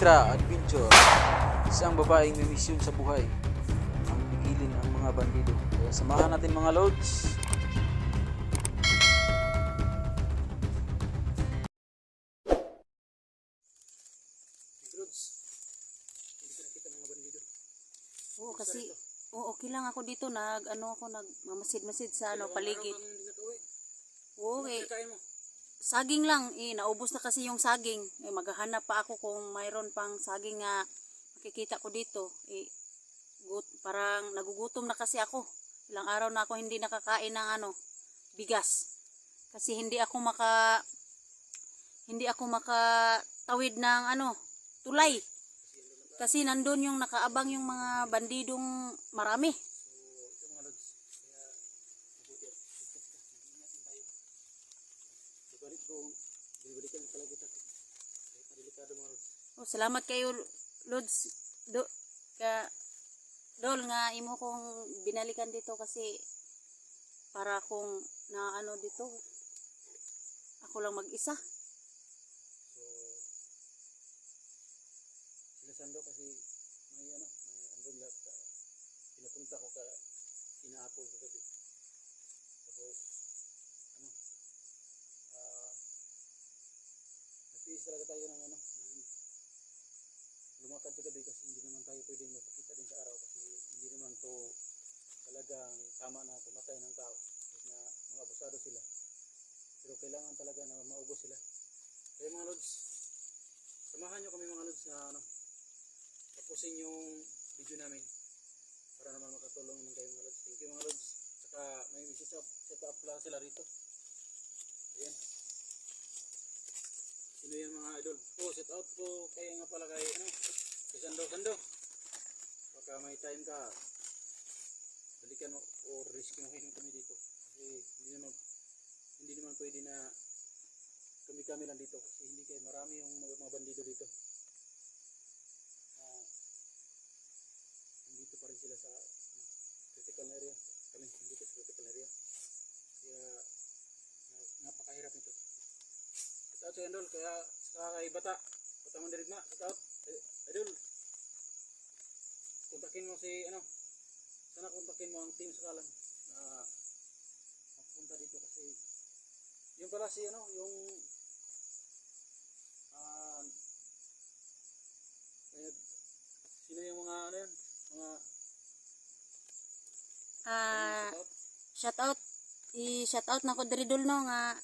Elektra Adventure. Isang babaeng may misyon sa buhay ang pigilin ang mga bandido. Kaya samahan natin mga lods. Oo, kasi okay lang ako dito, nagmamasid-masid sa paligid. Oo, saging lang, naubos na kasi yung saging. Maghahanap pa ako kung mayroon pang saging nga makikita ko dito. Parang nagugutom na kasi ako. Ilang araw na ako hindi nakakain ng bigas. Kasi hindi ako makatawid ng tulay. Kasi nandun yung nakaabang yung mga bandidong marami. Oh, salamat kayo Lods Dol nga imo kong binalikan dito kasi para kung dito ako lang mag-isa. Sando kasi may andun pinapunta ko inaapol kagabi. Tapos nagtiis talaga tayo ng lumakad kagabi kasi hindi naman tayo pwedeng magpakita din sa araw kasi hindi naman to talagang tama na pumatay ng tao kasi na mga abusado sila. Pero kailangan talaga na maubos sila. Kaya mga lods, samahan nyo kami mga lods na tapusin yung video namin para naman makatulong naman kayo mga lods. Thank you mga lods. Saka may message set up lang sila rito. Ayan. Sino yan mga idol? Oh, set out ko kaya nga pala kay kay Sando. Baka may time ka balikan mo o rescue mo kami dito. Kasi hindi naman pwede na kami lang dito kasi hindi kayo marami yung mga bandido dito. Dito pa rin sila sa critical area. Kami dito sa critical area. Kaya napakahirap nito. Shout out sa Idol. Kaya sa kay Bata mo dirigma. Shout out. Idol. Kontakin mo si sana kontakin mo ang team sa Kalan na magpunta dito kasi yung pala si yung sino yung mga yan? Mga shout out na ko diri dul no nga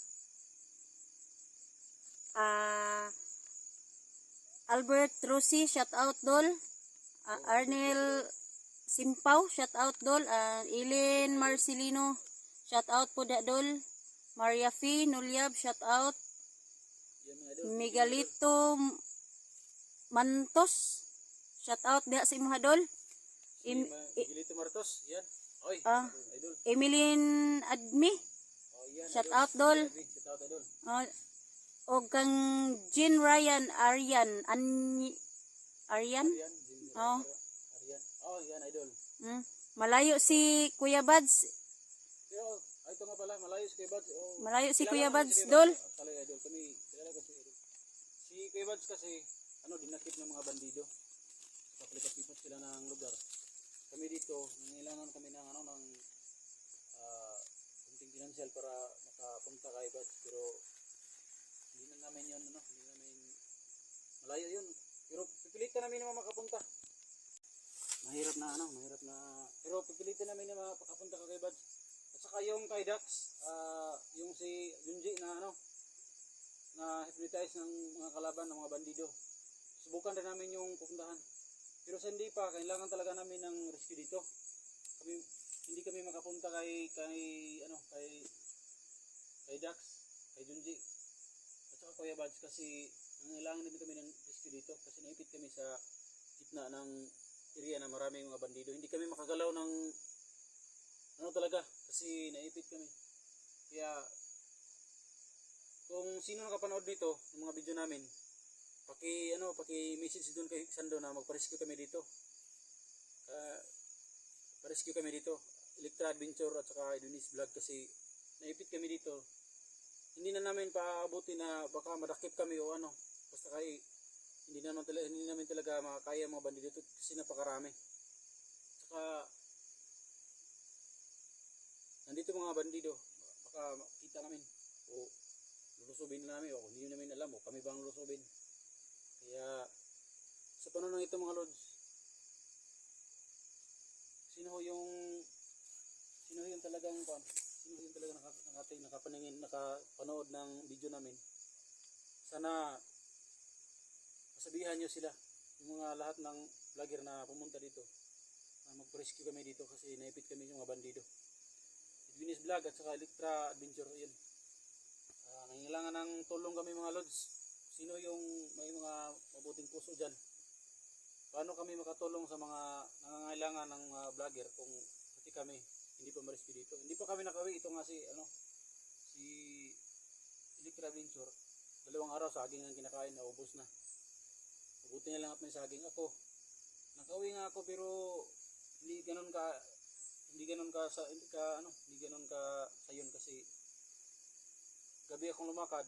Albert Rossi, shout out dol. Arnel Simpaw, shout out dol. Eileen Marcelino, shout out po da dol. Maria Fee Nulyab, shout out. Miguelito Mantos, shout out dia sa imong dol. Miguelito Martos, yan. Oy, idol. Emeline Admi, shout out dol. Shout out idol. O kang Jean Ryan Aryan. Oh. Oh, yan idol. Malayo si Kuya Bads. Pero ito nga pala, malayo si Kuya Bads. Oh, malayo si Kuya Bads dol. Talaga idol, kami kilala ko si idol. Si Kuya Bads kasi dinakip ng mga bandido. Kapalipat-lipat sila ng lugar. Kami dito, nangailangan kami ng kunting financial para makapunta kay Bads, pero hindi na namin yun, hindi namin malayo yun. Pero pipilitan namin na makapunta. Mahirap na, pero pipilitan namin na makapunta kay Bads. At saka yung kay Dax, yung si Junji na hypnotize ng mga kalaban ng mga bandido. Subukan din namin yung pupuntahan. Pero sa hindi pa, kailangan talaga namin ng rescue dito. Hindi kami makapunta kay Dax, kay Junji. At saka Kuya Bads kasi nangailangan din kami ng rescue dito kasi naipit kami sa gitna ng area na maraming mga bandido. Hindi kami makagalaw ng talaga kasi naipit kami. Kaya kung sino nakapanood nito ng mga video namin, paki-message doon kay Sando na magpa-rescue kami dito. Pa-rescue kami dito. Elektra Adventure at saka Edonis Vlog kasi naipit kami dito. Hindi na namin paabuti na baka madakip kami o basta hindi namin talaga makakaya mga bandido dito kasi napakarami. Saka nandito mga bandido, baka makita namin o lulusubin namin o hindi namin alam o kami bang lulusubin. Kaya sa panahon ito mga lods, sino yung talagang nakapanood ng video namin, sana masabihan nyo sila, yung mga lahat ng vlogger na pumunta dito, na mag-rescue kami dito kasi naipit kami yung mga bandido. Edwin's Vlog at saka Electra Adventure, yun. Nangailangan ng tulong kami mga lods. Sino yung may mga mabuting puso dyan? Paano kami makatulong sa mga nangangailangan ng vlogger kung pati kami hindi pa ma-rescue dito? Hindi pa kami nakawi. Ito nga si Electra Adventure. 2 araw saging ang kinakain, naubos na. Mabuti na lang at may saging ako. Nakauwi nga ako pero hindi ganon ka sayon kasi gabi akong lumakad.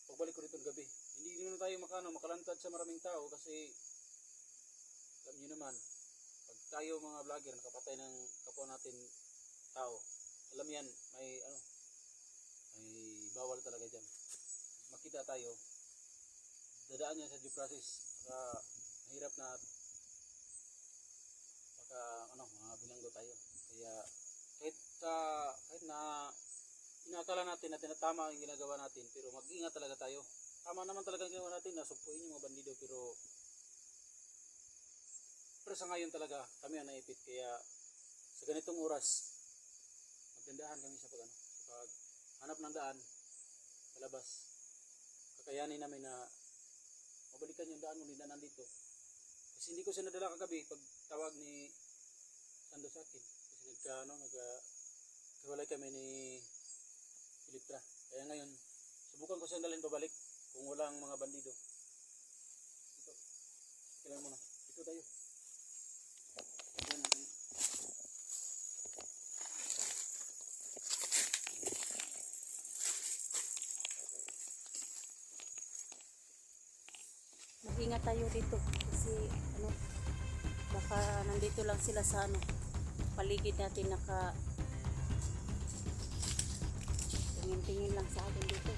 Pagbalik ko rito gabi. Hindi naman tayo makalantad sa maraming tao kasi alam niyo naman, pag tayo mga vlogger nakapatay ng kapwa natin tao, alam yan, may bawal talaga dyan. Makita tayo, dadaan yan sa due process. Saka mahirap na baka mga bilanggo tayo. Kaya kahit na inakala natin na tinatama ang ginagawa natin, pero mag-ingat talaga tayo. Tama naman talaga ang ginawa natin na sumpuin yung mga bandido, pero sa ngayon talaga kami ang naipit. Kaya sa ganitong oras magdandahan kami sa paghanap ng daan palabas. Kakayanin namin na mabalikan yung daan kung hindi na nandito. Kasi hindi ko siya nadala kagabi pag tawag ni Sando sa akin. Kasi nagkawalay kami ni Electra. Kaya ngayon, subukan ko siyang dalhin pabalik kung walang mga bandido. Dito. Kailangan mo na. Dito tayo. Mag-ingat tayo dito kasi baka nandito lang sila sa paligid natin, tingin-tingin lang sa atin dito.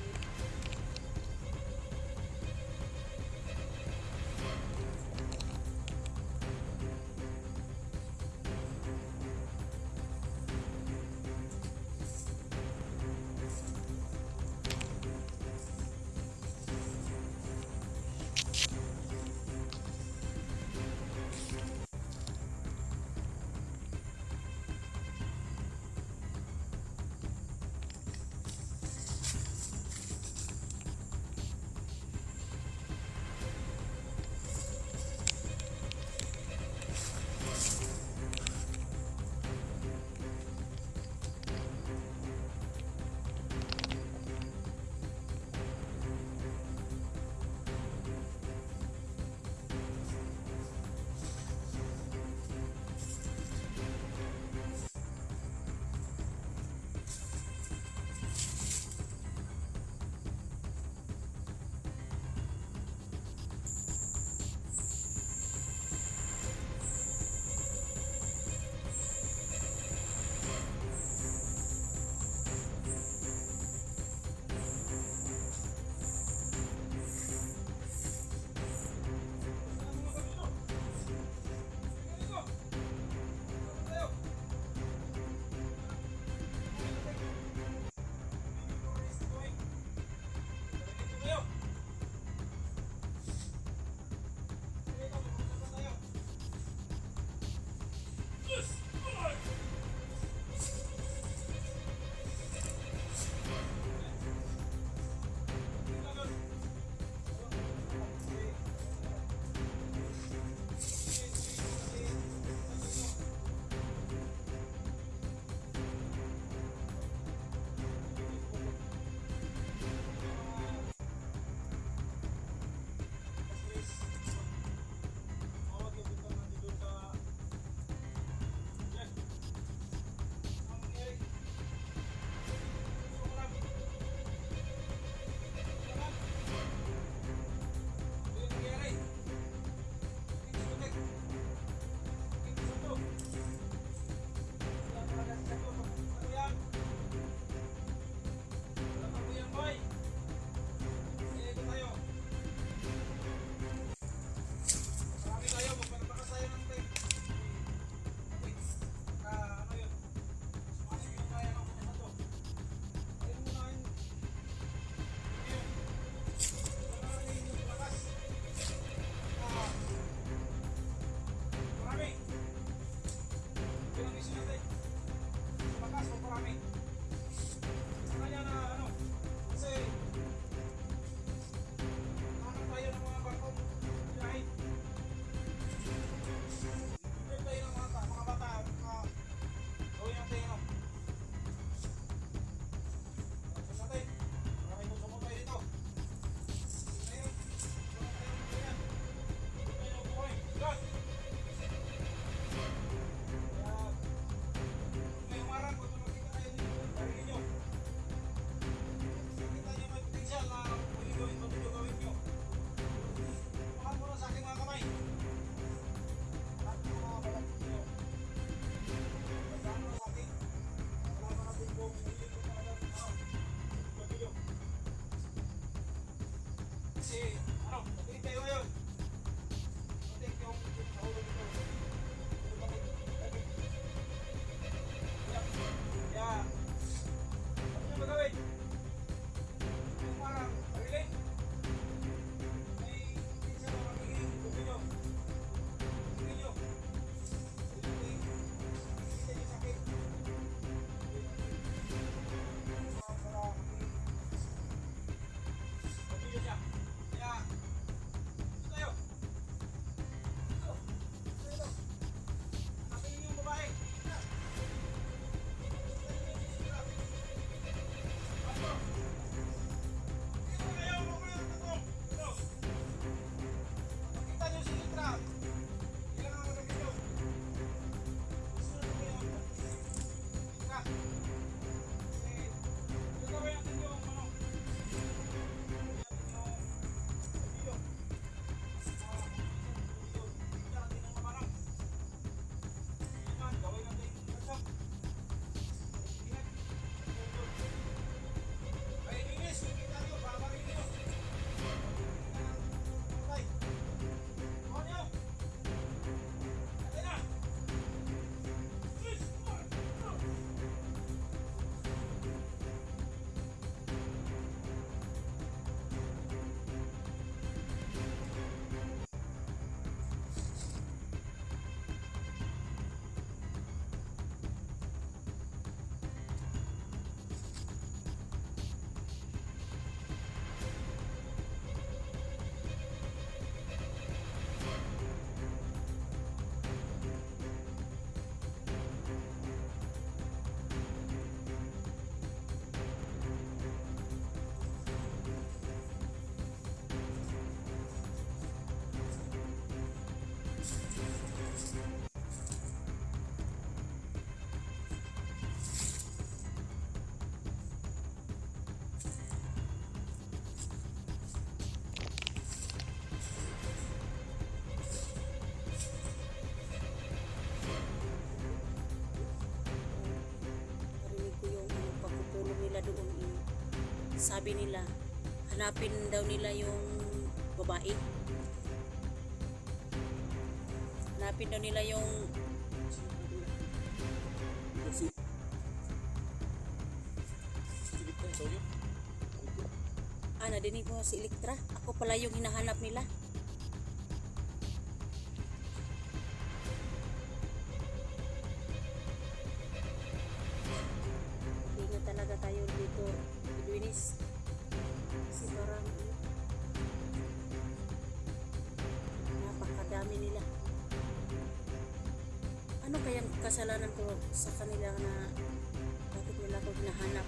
sabi nila, hanapin daw nila yung babae. Hanapin daw nila yung Kasi silip ko sa iyo. nadinig ko si Elektra. Ako pala yung hinahanap nila. Ingat talaga tayo dito, Edwinis. Kasi parang napakadami nila. Ano kayang kasalanan ko sa kanila na bakit nila ako hinahanap?